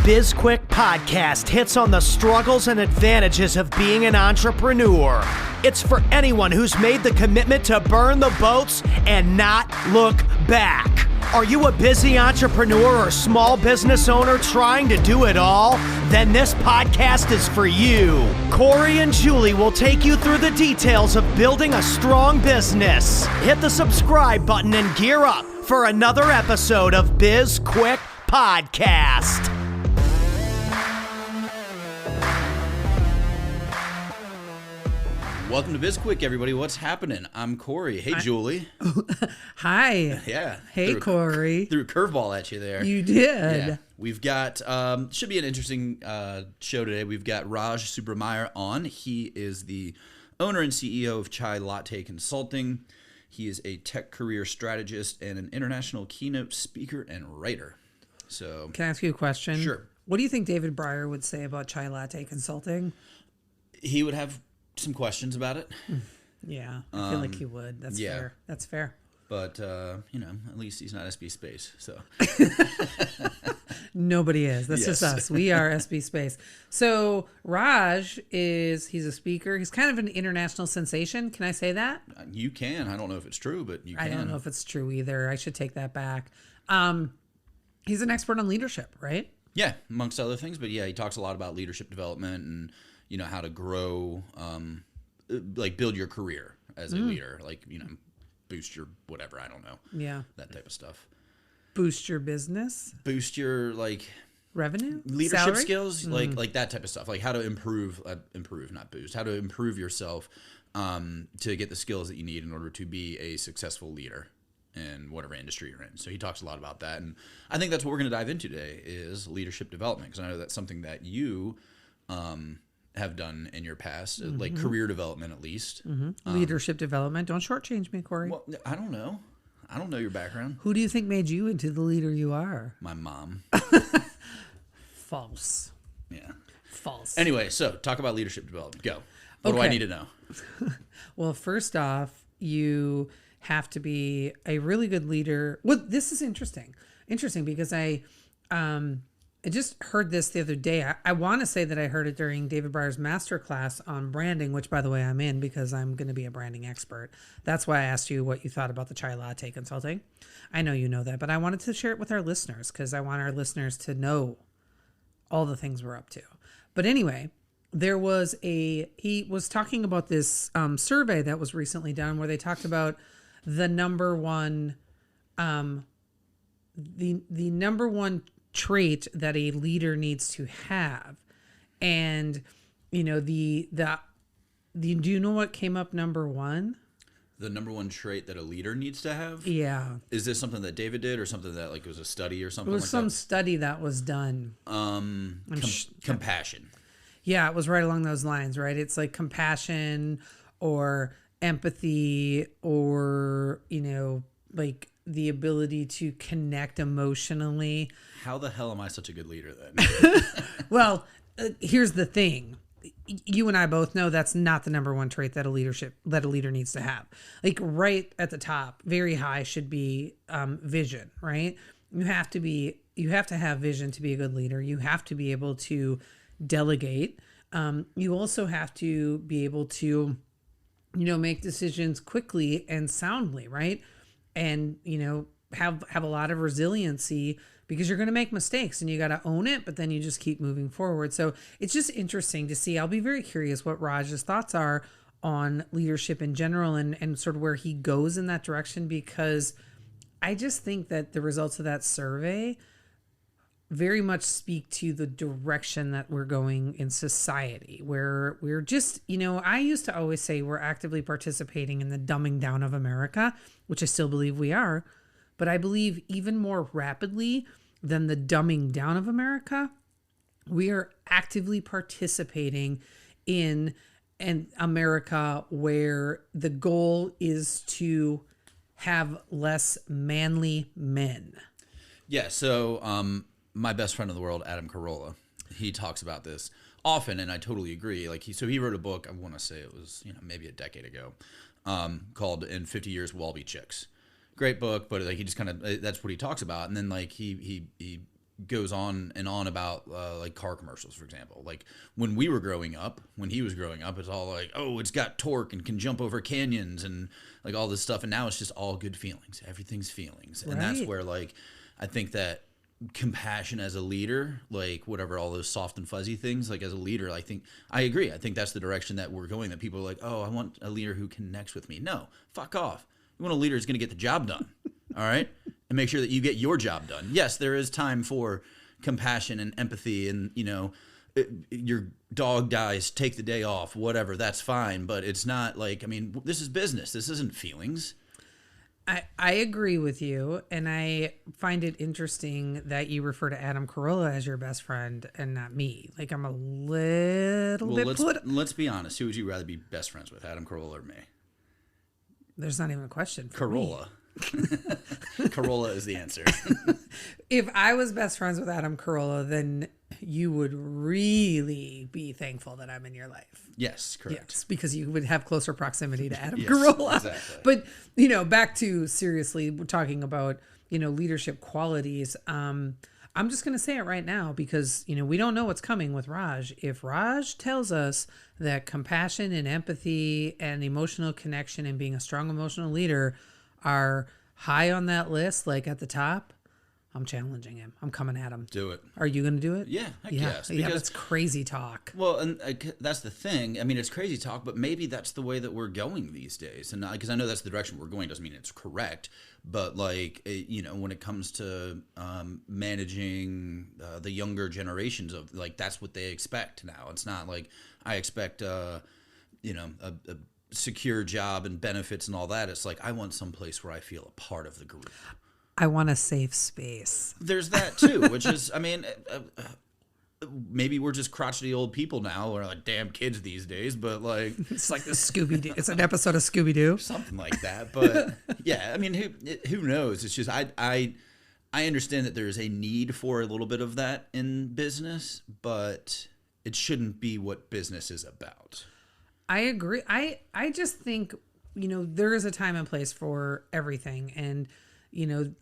BizQuik podcast hits on the struggles and advantages of being an entrepreneur. It's for anyone who's made the commitment to burn the boats and not look back. Are you a busy entrepreneur or small business owner trying to do it all? Then this podcast is for you. Corey and Julie will take you through the details of building a strong business. Hit the subscribe button and gear up for another episode of BizQuik Podcast. Welcome to BizQuik, everybody. What's happening? I'm Corey. Hey, Julie. Hi. Yeah. Hey, Corey. Threw a curveball at you there. You did. Yeah. We've got, should be an interesting show today. We've got Raj Subrameyer on. He is the owner and CEO of Chai Latte Consulting. He is a tech career strategist and an international keynote speaker and writer. So, can I ask you a question? Sure. What do you think David Breyer would say about Chai Latte Consulting? He would have some questions about it. Yeah, I feel like he would. That's fair. That's fair. But, at least he's not SB Space, so. Nobody is. That's just us. We are SB Space. So Raj he's a speaker. He's kind of an international sensation. Can I say that? You can. I don't know if it's true, but you can. I don't know if it's true either. I should take that back. He's an expert on leadership, right? Yeah, amongst other things. But yeah, he talks a lot about leadership development and, how to grow, build your career as a leader, boost your whatever, I don't know. Yeah. That type of stuff. Boost your business? Boost your, revenue? Leadership Salary? skills, like that type of stuff. Like how to improve, not boost, how to improve yourself to get the skills that you need in order to be a successful leader in whatever industry you're in. So he talks a lot about that. And I think that's what we're going to dive into today is leadership development, because I know that's something that you have done in your past, like career development at least. Mm-hmm. Leadership development. Don't shortchange me, Corey. Well, I don't know. I don't know your background. Who do you think made you into the leader you are? My mom. False. Yeah. False. Anyway, so talk about leadership development. Go. What do I need to know? Well, first off, you have to be a really good leader. Well, this is interesting. Interesting because I just heard this the other day. I want to say that I heard it during David Breyer's masterclass on branding, which, by the way, I'm in because I'm going to be a branding expert. That's why I asked you what you thought about the Chai Latte Consulting. I know you know that, but I wanted to share it with our listeners because I want our listeners to know all the things we're up to. But anyway, he was talking about this survey that was recently done where they talked about the number one, the number one trait that a leader needs to have. And do you know what came up number one? The number one trait that a leader needs to have? Yeah. Is this something that David did or something that it was a study or something It was like some that? study that was done. Compassion. Yeah, it was right along those lines, right? It's like compassion or empathy or, the ability to connect emotionally. How the hell am I such a good leader then? Well, here's the thing. You and I both know that's not the number one trait that a leader needs to have. Like right at the top, very high should be vision, right? You have to have vision to be a good leader. You have to be able to delegate. You also have to be able to, make decisions quickly and soundly, right? And, have a lot of resiliency because you're going to make mistakes and you got to own it, but then you just keep moving forward. So it's just interesting to see. I'll be very curious what Raj's thoughts are on leadership in general and sort of where he goes in that direction, because I just think that the results of that survey very much speak to the direction that we're going in society, where we're just, I used to always say we're actively participating in the dumbing down of America, which I still believe we are. But I believe even more rapidly than the dumbing down of America, we are actively participating in an America where the goal is to have less manly men. Yeah, so my best friend in the world, Adam Carolla, he talks about this often, and I totally agree. He wrote a book, I want to say it was maybe a decade ago, called "In 50 Years We'll All Be Chicks." Great book, but he just kind of, that's what he talks about. And then he goes on and on about like car commercials, for example. Like when we were growing up, when he was growing up, it's all like, oh, it's got torque and can jump over canyons and like all this stuff. And now it's just all good feelings. Everything's feelings. And that's where like I think that compassion as a leader, like whatever, all those soft and fuzzy things, like as a leader, I agree. I think that's the direction that we're going, that people are like, oh, I want a leader who connects with me. No, fuck off. You want a leader who's going to get the job done. All right. And make sure that you get your job done. Yes, there is time for compassion and empathy and, you know, your dog dies, take the day off, whatever, that's fine. But it's not like, I mean, this is business. This isn't feelings. I agree with you, and I find it interesting that you refer to Adam Carolla as your best friend and not me. Like, I'm a little bit let's be honest. Who would you rather be best friends with, Adam Carolla or me? There's not even a question for Carolla. Carolla is the answer. If I was best friends with Adam Carolla, then you would really be thankful that I'm in your life. Yes, correct. Yes, because you would have closer proximity to Adam Yes, Carolla. exactly. But, you know, back to seriously, we're talking about, you know, leadership qualities. I'm just going to say it right now because, you know, we don't know what's coming with Raj. If Raj tells us that compassion and empathy and emotional connection and being a strong emotional leader are high on that list, like at the top, I'm challenging him. I'm coming at him. Do it. Are you going to do it? Yeah, I yeah. guess. Yeah, that's crazy talk. Well, and that's the thing. I mean, it's crazy talk, but maybe that's the way that we're going these days. And because I know that's the direction we're going doesn't mean it's correct. But like, you know, when it comes to managing the younger generations of like, that's what they expect now. It's not like I expect, you know, a secure job and benefits and all that. It's like, I want some place where I feel a part of the group. I want a safe space. There's that too, which is, I mean, maybe we're just crotchety old people now. We're like damn kids these days, but like it's like the Scooby-Doo. It's an episode of Scooby-Doo, something like that. But yeah, I mean, who knows? It's just I understand that there is a need for a little bit of that in business, but it shouldn't be what business is about. I agree. I just think, you know, there is a time and place for everything, and you know,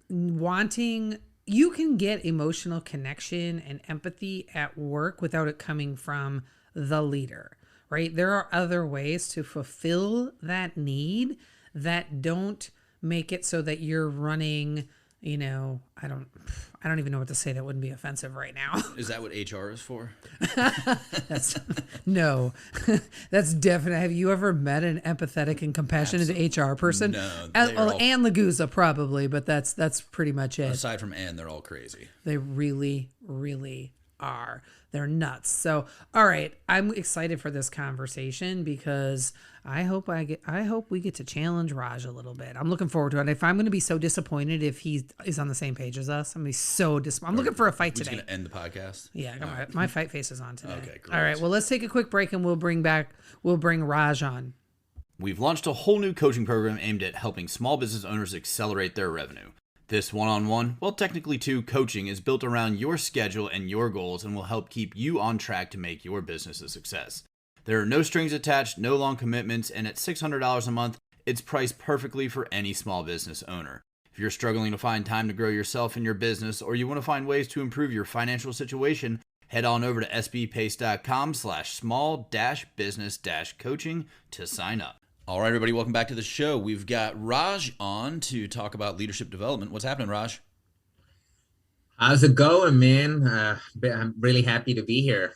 you can get emotional connection and empathy at work without it coming from the leader, right? There are other ways to fulfill that need that don't make it so that you're running, you know, I don't even know what to say that wouldn't be offensive right now. Is that what HR is for? No, that's definite. Have you ever met an empathetic and compassionate HR person? No. Ann Laguza probably, but that's pretty much it. Aside from Ann, they're all crazy. They really, really are. They're nuts. So, all right, I'm excited for this conversation because I hope we get to challenge Raj a little bit. I'm looking forward to it. If I'm going to be so disappointed if he is on the same page as us, I'm going to be so disappointed. I'm looking for a fight today. We're just going to end the podcast? Yeah, my fight face is on today. Okay, great. All right, well, let's take a quick break and we'll bring Raj on. We've launched a whole new coaching program aimed at helping small business owners accelerate their revenue. This one-on-one, well, technically two, coaching is built around your schedule and your goals and will help keep you on track to make your business a success. There are no strings attached, no long commitments, and at $600 a month, it's priced perfectly for any small business owner. If you're struggling to find time to grow yourself and your business, or you want to find ways to improve your financial situation, head on over to sbpace.com/small-business-coaching to sign up. All right, everybody, welcome back to the show. We've got Raj on to talk about leadership development. What's happening, Raj? How's it going, man? I'm really happy to be here.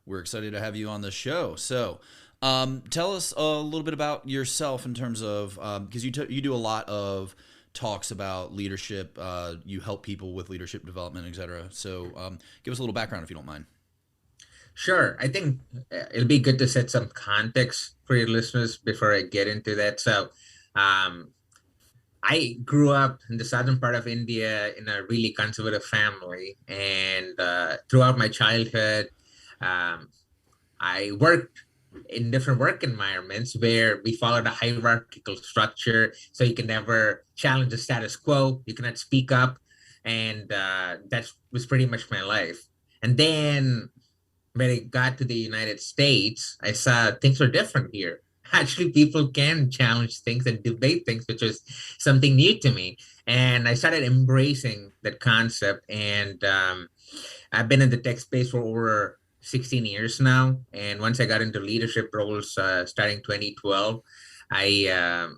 We're excited to have you on the show. So tell us a little bit about yourself in terms of, because you do a lot of talks about leadership. You help people with leadership development, et cetera. So give us a little background if you don't mind. Sure. I think it'll be good to set some context for your listeners before I get into that. So I grew up in the southern part of India in a really conservative family. And throughout my childhood, I worked in different work environments where we followed a hierarchical structure. So you can never challenge the status quo. You cannot speak up. And that was pretty much my life. And then when I got to the United States, I saw things were different here. actually people can challenge things and debate things, which was something new to me. And I started embracing that concept. And I've been in the tech space for over 16 years now. And once I got into leadership roles starting 2012, I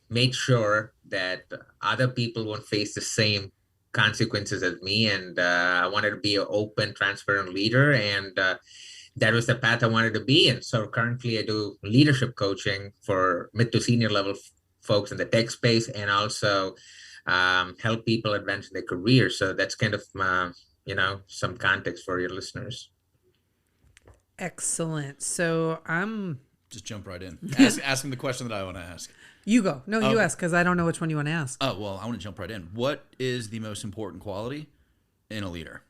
made sure that other people won't face the same consequences as me. And I wanted to be an open, transparent leader. And that was the path I wanted to be in. So currently I do leadership coaching for mid to senior level folks in the tech space, and also help people advance in their career. So that's kind of some context for your listeners. Excellent. So I'm Just jump right in. Ask him the question that I want to ask. you go. No, you ask, because I don't know which one you want to ask. Oh, well, I want to jump right in. What is the most important quality in a leader?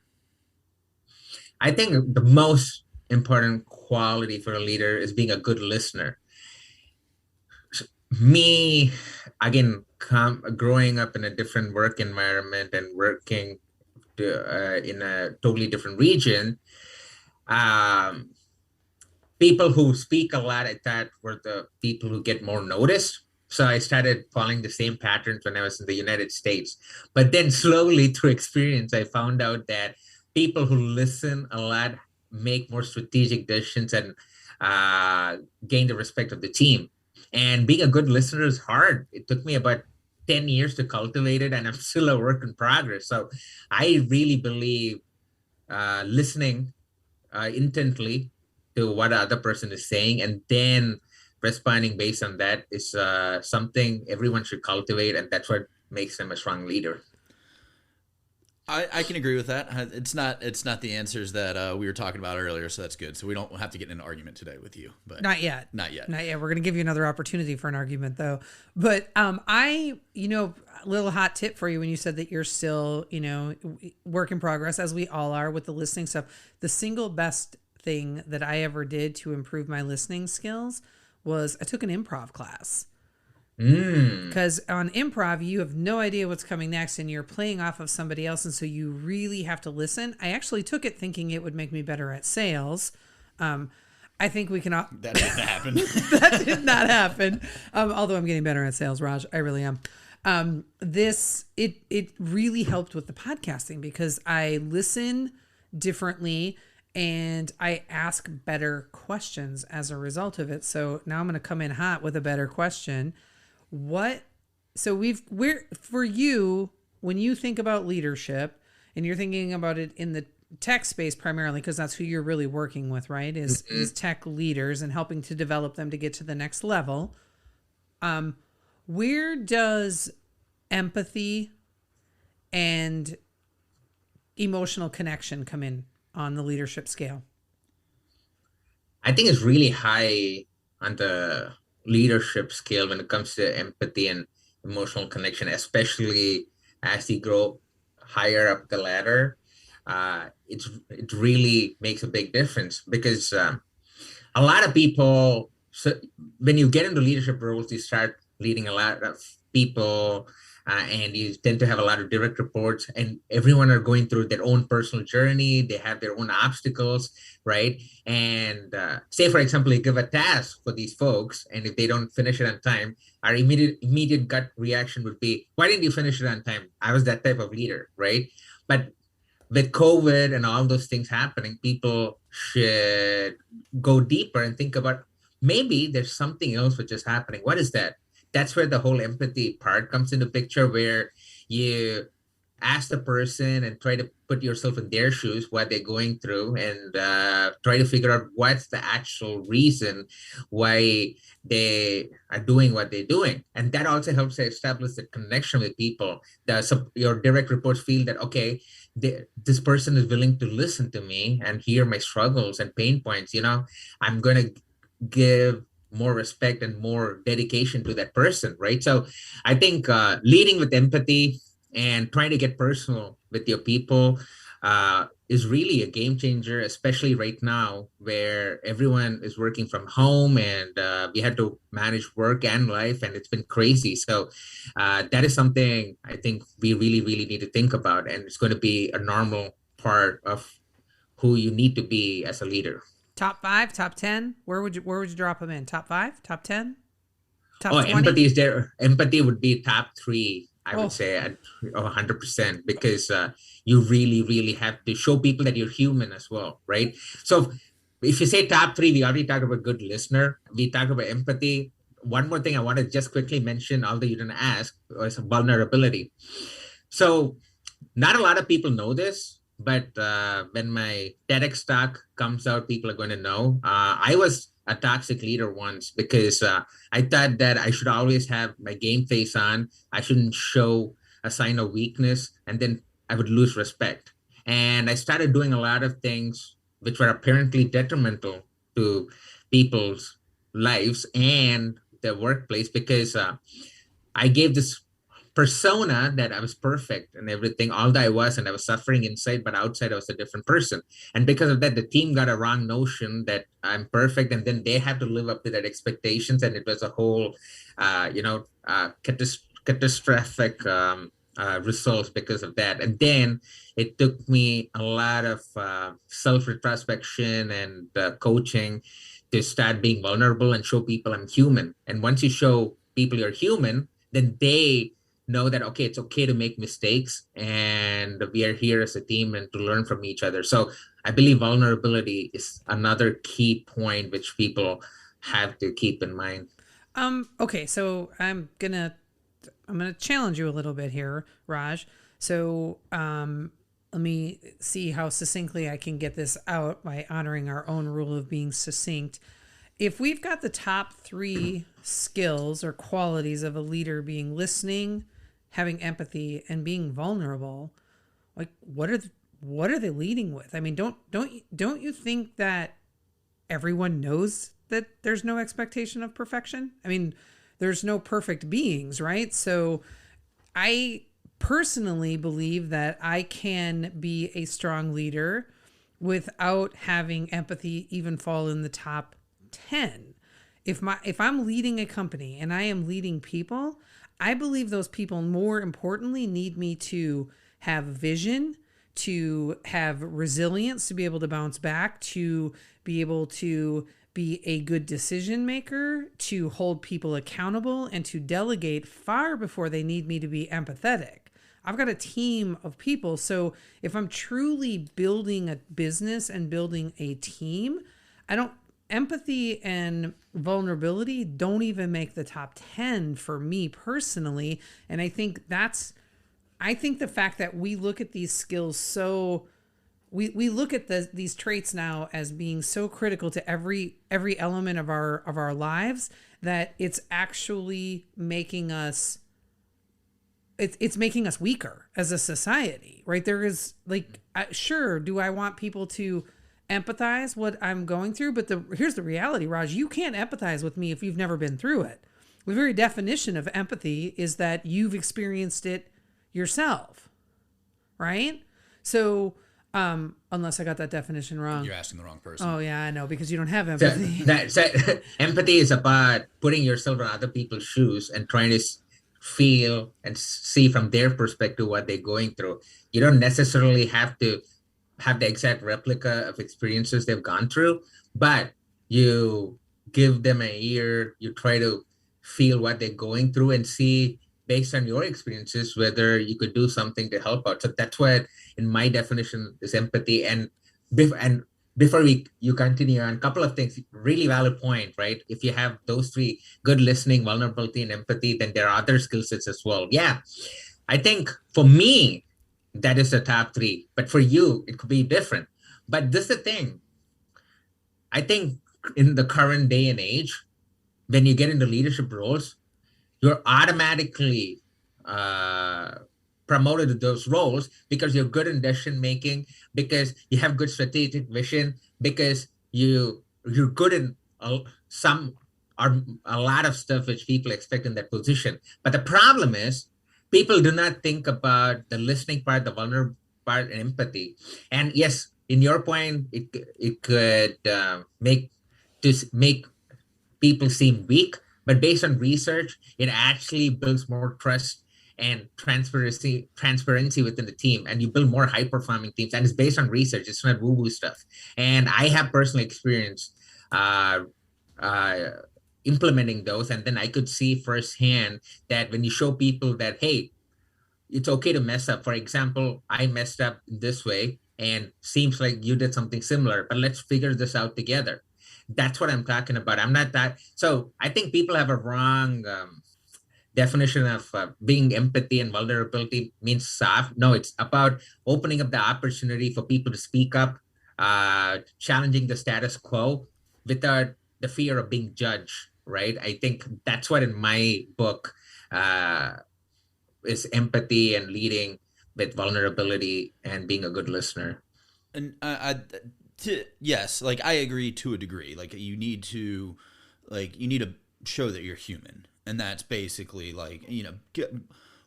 I think the most important quality for a leader is being a good listener. Me, again, growing up in a different work environment and working in a totally different region, people who speak a lot, I thought, were the people who get more noticed. So I started following the same patterns when I was in the United States. But then slowly through experience, I found out that people who listen a lot make more strategic decisions and gain the respect of the team. And being a good listener is hard. It took me about 10 years to cultivate it, and I'm still a work in progress. So I really believe listening intently to what the other person is saying, and then responding based on that is something everyone should cultivate, and that's what makes them a strong leader. I can agree with that. It's not the answers that we were talking about earlier, so that's good. So we don't have to get in an argument today with you. But Not yet. Not yet. Not yet. We're going to give you another opportunity for an argument, though. But a little hot tip for you when you said that you're still, work in progress, as we all are with the listening stuff. The single best thing that I ever did to improve my listening skills was I took an improv class. Because on improv, you have no idea what's coming next, and you're playing off of somebody else, and so you really have to listen. I actually took it thinking it would make me better at sales. I think we can. That didn't happen. That did not happen. Although I'm getting better at sales, Raj, I really am. It really helped with the podcasting because I listen differently and I ask better questions as a result of it. So now I'm going to come in hot with a better question. For you, when you think about leadership and you're thinking about it in the tech space primarily, because that's who you're really working with, right? Is tech leaders and helping to develop them to get to the next level. Where does empathy and emotional connection come in on the leadership scale? I think it's really high on the leadership scale when it comes to empathy and emotional connection, especially as you grow higher up the ladder. It really makes a big difference because a lot of people, so when you get into leadership roles, you start leading a lot of people and you tend to have a lot of direct reports, and everyone are going through their own personal journey. They have their own obstacles, right? And say, for example, you give a task for these folks, and if they don't finish it on time, our immediate gut reaction would be, why didn't you finish it on time? I was that type of leader, right? But with COVID and all those things happening, people should go deeper and think about maybe there's something else which is happening. What is that? That's where the whole empathy part comes into picture, where you ask the person and try to put yourself in their shoes, what they're going through, and try to figure out what's the actual reason why they are doing what they're doing. And that also helps to establish the connection with people. Your direct reports feel that, okay, this person is willing to listen to me and hear my struggles and pain points. I'm going to give more respect and more dedication to that person, right? So I think leading with empathy and trying to get personal with your people is really a game changer, especially right now where everyone is working from home and we had to manage work and life, and it's been crazy. So that is something I think we really, really need to think about, and it's going to be a normal part of who you need to be as a leader. Top 5, top 10? Where would you drop them in? Top 5, top 10, top Oh, 20? empathy is there. Empathy would be top 3, I would Oh. say, at 100%, because you really, really have to show people that you're human as well, right? So if you say top 3, we already talked about good listener. We talked about empathy. One more thing I want to just quickly mention, although you didn't ask, was vulnerability. So not a lot of people know this, but when my TEDx talk comes out, people are going to know. I was a toxic leader once because I thought that I should always have my game face on. I shouldn't show a sign of weakness, and then I would lose respect. And I started doing a lot of things which were apparently detrimental to people's lives and their workplace, because I gave this persona that I was perfect and everything, all that I was, and I was suffering inside, but outside I was a different person. And because of that, the team got a wrong notion that I'm perfect, and then they have to live up to that expectations, and it was a whole, catastrophic results because of that. And then it took me a lot of self-retrospection and coaching to start being vulnerable and show people I'm human. And once you show people you're human, then they know that, okay, it's okay to make mistakes, and we are here as a team and to learn from each other. So I believe vulnerability is another key point which people have to keep in mind. Okay, so I'm gonna challenge you a little bit here, Raj. So let me see how succinctly I can get this out by honoring our own rule of being succinct. If we've got the top 3 skills or qualities of a leader being listening, having empathy, and being vulnerable, like what are they leading with? I mean, don't you think that everyone knows that there's no expectation of perfection? I mean, there's no perfect beings, right? So I personally believe that I can be a strong leader without having empathy even fall in the top 10. If I'm leading a company and I am leading people, I believe those people, more importantly, need me to have vision, to have resilience, to be able to bounce back, to be able to be a good decision maker, to hold people accountable, and to delegate far before they need me to be empathetic. I've got a team of people. So if I'm truly building a business and building a team, empathy and vulnerability don't even make the top 10 for me personally. And I think the fact that we look at these skills we look at these traits now as being so critical to every element of our lives, that it's actually making us it's making us weaker as a society, right? There is sure, do I want people to empathize what I'm going through? But here's the reality, Raj. You can't empathize with me if you've never been through it. The very definition of empathy is that you've experienced it yourself, right? So, unless I got that definition wrong. You're asking the wrong person. Oh yeah, I know, because you don't have empathy. Empathy is about putting yourself in other people's shoes and trying to feel and see from their perspective what they're going through. You don't necessarily have to have the exact replica of experiences they've gone through, but you give them an ear, you try to feel what they're going through and see, based on your experiences, whether you could do something to help out. So that's what, in my definition, is empathy. And before you continue on, a couple of things, really valid point, right? If you have those 3, good listening, vulnerability, and empathy, then there are other skill sets as well. Yeah, I think for me, that is the top 3. But for you, it could be different. But this is the thing. I think in the current day and age, when you get into leadership roles, you're automatically promoted to those roles because you're good in decision making, because you have good strategic vision, because you're good in a lot of stuff which people expect in that position. But the problem is, people do not think about the listening part, the vulnerable part, and empathy. And yes, in your point, it could make people seem weak, but based on research, it actually builds more trust and transparency within the team, and you build more high performing teams. And it's based on research. It's not woo woo stuff. And I have personal experience uh, uh, implementing those, and then I could see firsthand that when you show people that, hey, it's okay to mess up. For example, I messed up this way and seems like you did something similar, but let's figure this out together. That's what I'm talking about. I'm not that. So I think people have a wrong definition of being empathy and vulnerability means soft. No, it's about opening up the opportunity for people to speak up, challenging the status quo without the fear of being judged, right? I think that's what in my book is empathy and leading with vulnerability and being a good listener. And yes, like I agree to a degree. Like you need to show that you're human, and that's basically like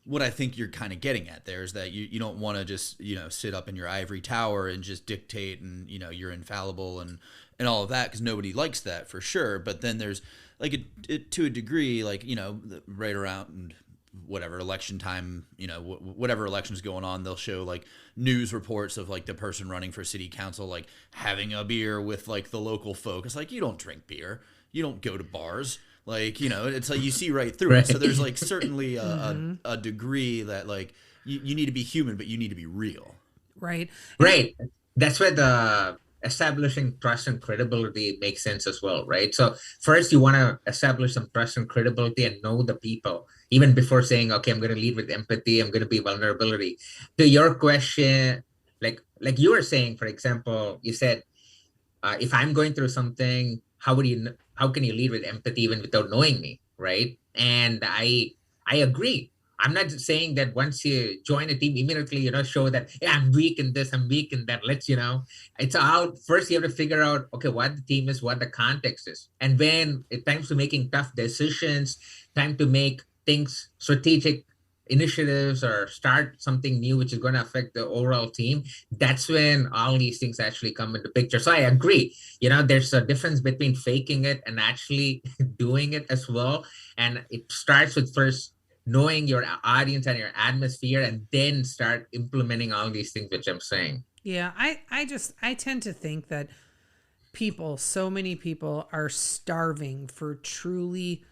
what I think you're kind of getting at there is that you don't want to just sit up in your ivory tower and just dictate and you're infallible and all of that, because nobody likes that for sure. But then there's like to a degree, like right around whatever election time, whatever election's going on, they'll show like news reports of like the person running for city council like having a beer with like the local folk. It's like, you don't drink beer, you don't go to bars, like it's like you see right through it. So there's like certainly a degree that like you need to be human, but you need to be real. Right. That's where the establishing trust and credibility makes sense as well, right? So first you want to establish some trust and credibility and know the people even before saying, okay, I'm going to lead with empathy, I'm going to be vulnerability. To your question, like you were saying, for example, you said, if I'm going through something, how can you lead with empathy even without knowing me, right? And I agree. I'm not just saying that once you join a team, immediately, show that, yeah, I'm weak in this, I'm weak in that. It's out. First, you have to figure out, okay, what the team is, what the context is. And when it comes to making tough decisions, time to make things, strategic initiatives or start something new, which is going to affect the overall team, that's when all these things actually come into picture. So I agree. There's a difference between faking it and actually doing it as well. And it starts with first knowing your audience and your atmosphere, and then start implementing all these things which I'm saying. Yeah, I tend to think that so many people are starving for truly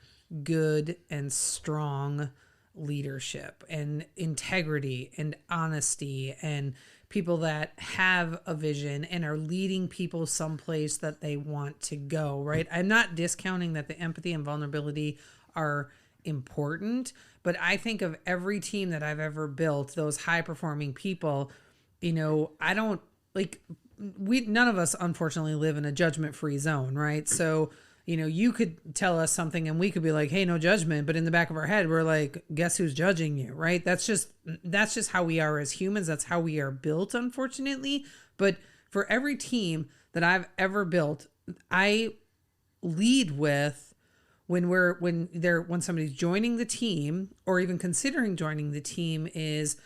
good and strong leadership and integrity and honesty, and people that have a vision and are leading people someplace that they want to go, right? I'm not discounting that the empathy and vulnerability are important, but I think of every team that I've ever built, those high performing people, I don't none of us unfortunately live in a judgment free zone, right? So, you could tell us something and we could be like, hey, no judgment. But in the back of our head, we're like, guess who's judging you, right? That's just how we are as humans. That's how we are built, unfortunately. But for every team that I've ever built, I lead with when somebody's joining the team or even considering joining the team is,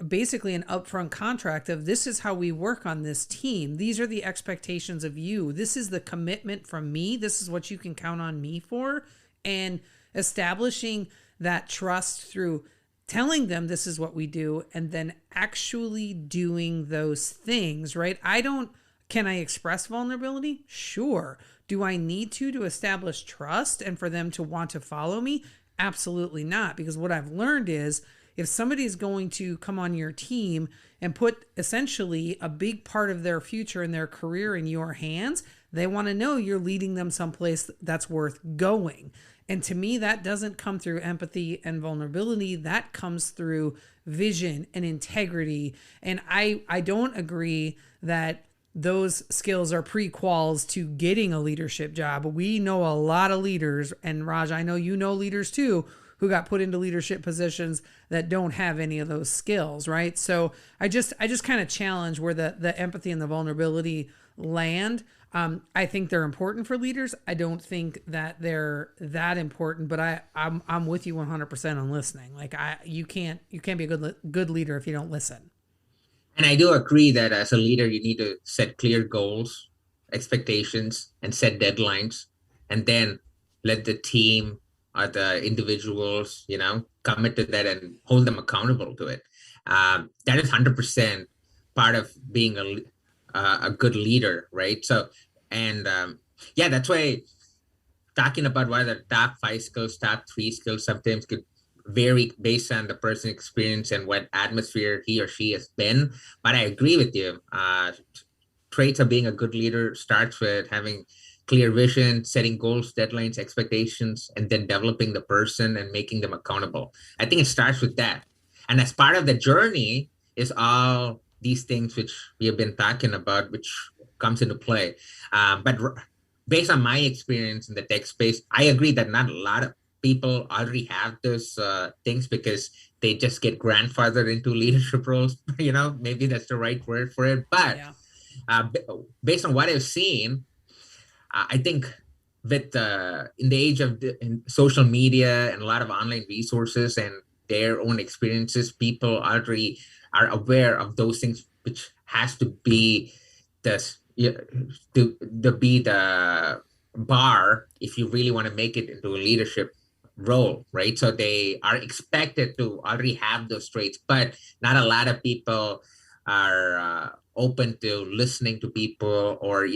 basically an upfront contract of, this is how we work on this team. These are the expectations of you. This is the commitment from me. This is what you can count on me for. And establishing that trust through telling them this is what we do and then actually doing those things, right? Can I express vulnerability? Sure. Do I need to establish trust and for them to want to follow me? Absolutely not. Because what I've learned is, if somebody's going to come on your team and put essentially a big part of their future and their career in your hands, they want to know you're leading them someplace that's worth going. And to me, that doesn't come through empathy and vulnerability. That comes through vision and integrity. And I don't agree that those skills are prequels to getting a leadership job. We know a lot of leaders, and Raj, I know you know leaders too, who got put into leadership positions that don't have any of those skills, right? So I just kind of challenge where the empathy and the vulnerability land. I think they're important for leaders. I don't think that they're that important, but I'm with you 100% on listening. Like you can't be a good leader if you don't listen. And I do agree that as a leader, you need to set clear goals, expectations, and set deadlines, and then let the team are the individuals, commit to that and hold them accountable to it. That is 100% part of being a good leader, right? So, and yeah, that's why talking about what are the top 5 skills, top 3 skills sometimes could vary based on the person's experience and what atmosphere he or she has been. But I agree with you. Traits of being a good leader starts with having clear vision, setting goals, deadlines, expectations, and then developing the person and making them accountable. I think it starts with that. And as part of the journey is all these things which we have been talking about, which comes into play. But based on my experience in the tech space, I agree that not a lot of people already have those things because they just get grandfathered into leadership roles. Maybe that's the right word for it. But Yeah. Based on what I've seen, I think with in the age of social media and a lot of online resources and their own experiences, people already are aware of those things, which has to be the to be the bar if you really want to make it into a leadership role, right? So they are expected to already have those traits, but not a lot of people are open to listening to people or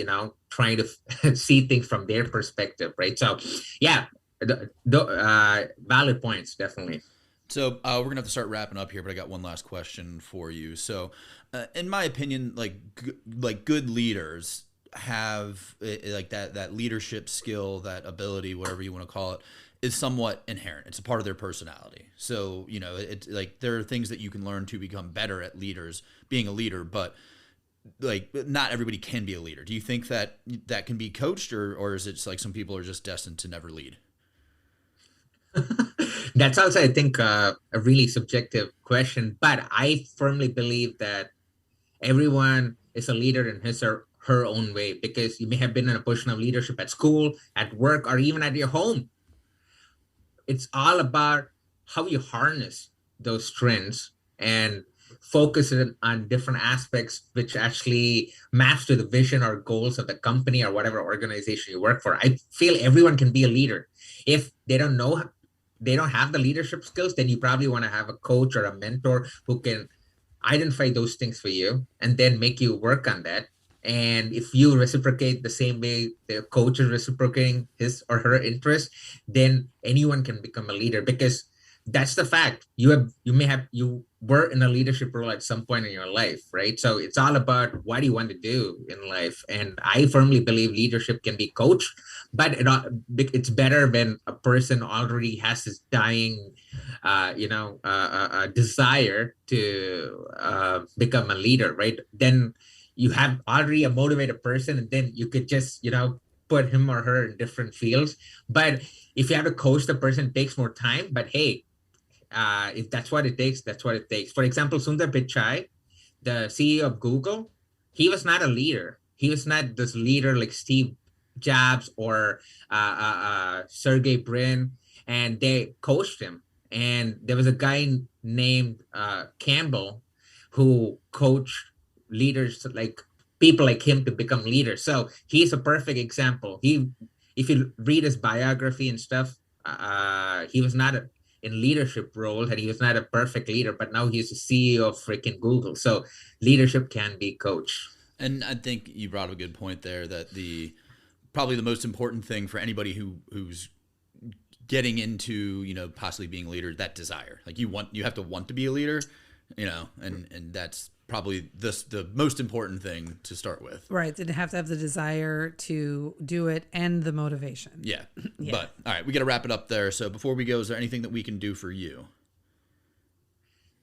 trying to see things from their perspective, right? So yeah, valid points, definitely. So we're gonna have to start wrapping up here, but I got one last question for you. So, in my opinion, like good leaders have like that leadership skill, that ability, whatever you want to call it, is somewhat inherent. It's a part of their personality. So it's like there are things that you can learn to become better at being a leader, but like not everybody can be a leader. Do you think that can be coached, or is it just like some people are just destined to never lead? That's also, I think, a really subjective question, but I firmly believe that everyone is a leader in his or her own way, because you may have been in a position of leadership at school, at work, or even at your home. It's all about how you harness those trends and focus it on different aspects which actually match to the vision or goals of the company or whatever organization you work for. I feel everyone can be a leader. If they don't have the leadership skills, then you probably want to have a coach or a mentor who can identify those things for you and then make you work on that. And if you reciprocate the same way the coach is reciprocating his or her interest, then anyone can become a leader, because that's the fact. You were in a leadership role at some point in your life, right? So it's all about what do you want to do in life. And I firmly believe leadership can be coached, but it's better when a person already has this dying desire to become a leader, right? Then you have already a motivated person, and then you could just put him or her in different fields. But if you have to coach the person, it takes more time. But hey, if that's what it takes, that's what it takes. For example, Sundar Pichai, the CEO of Google, he was not a leader. He was not this leader like Steve Jobs or Sergey Brin, and they coached him. And there was a guy named Campbell who coached leaders, like people like him, to become leaders. So he's a perfect example. If you read his biography and stuff, he was not in leadership role, and he was not a perfect leader, but now he's the CEO of freaking Google. So leadership can be coached. And I think you brought up a good point there, that probably the most important thing for anybody who's getting into possibly being a leader, that desire. Like you have to want to be a leader, and that's probably the most important thing to start with. Right. Didn't have to have the desire to do it and the motivation. Yeah. But all right, we got to wrap it up there. So before we go, is there anything that we can do for you?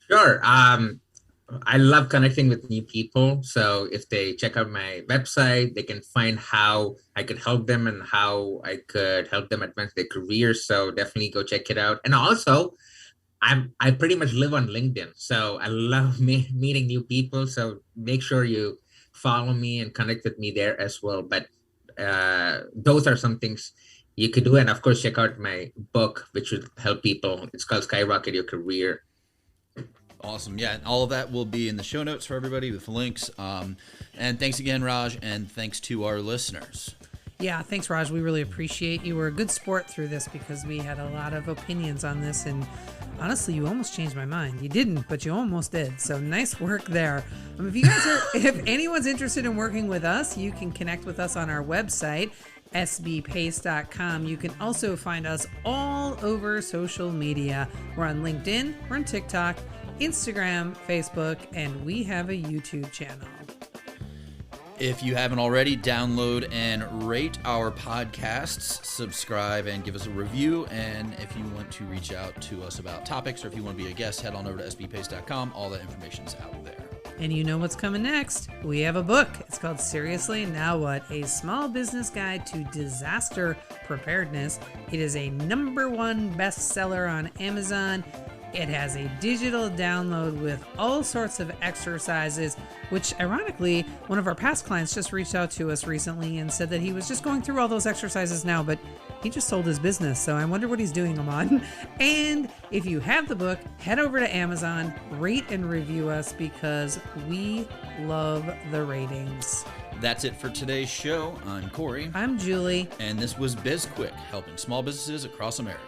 Sure. I love connecting with new people. So if they check out my website, they can find how I could help them and how I could help them advance their careers. So definitely go check it out. And also, I pretty much live on LinkedIn, so I love meeting new people. So make sure you follow me and connect with me there as well. But those are some things you could do, and of course, check out my book, which would help people. It's called Skyrocket Your Career. Awesome. Yeah, and all of that will be in the show notes for everybody with links. And thanks again, Raj, and thanks to our listeners. Yeah, thanks, Raj. We really appreciate you. Were a good sport through this because we had a lot of opinions on this, and honestly, you almost changed my mind. You didn't, but you almost did. So nice work there. If anyone's interested in working with us, you can connect with us on our website, sbpace.com. You can also find us all over social media. We're on LinkedIn, we're on TikTok, Instagram, Facebook, and we have a YouTube channel. If you haven't already, download and rate our podcasts, subscribe, and give us a review. And if you want to reach out to us about topics or if you want to be a guest, head on over to sbpace.com. All that information's out there. And you know what's coming next? We have a book. It's called Seriously Now What? A Small Business Guide to Disaster Preparedness. It is a #1 bestseller on Amazon. It has a digital download with all sorts of exercises, which ironically, one of our past clients just reached out to us recently and said that he was just going through all those exercises now, but he just sold his business. So I wonder what he's doing them on. And if you have the book, head over to Amazon, rate and review us because we love the ratings. That's it for today's show. I'm Corey. I'm Julie. And this was BizQuik, helping small businesses across America.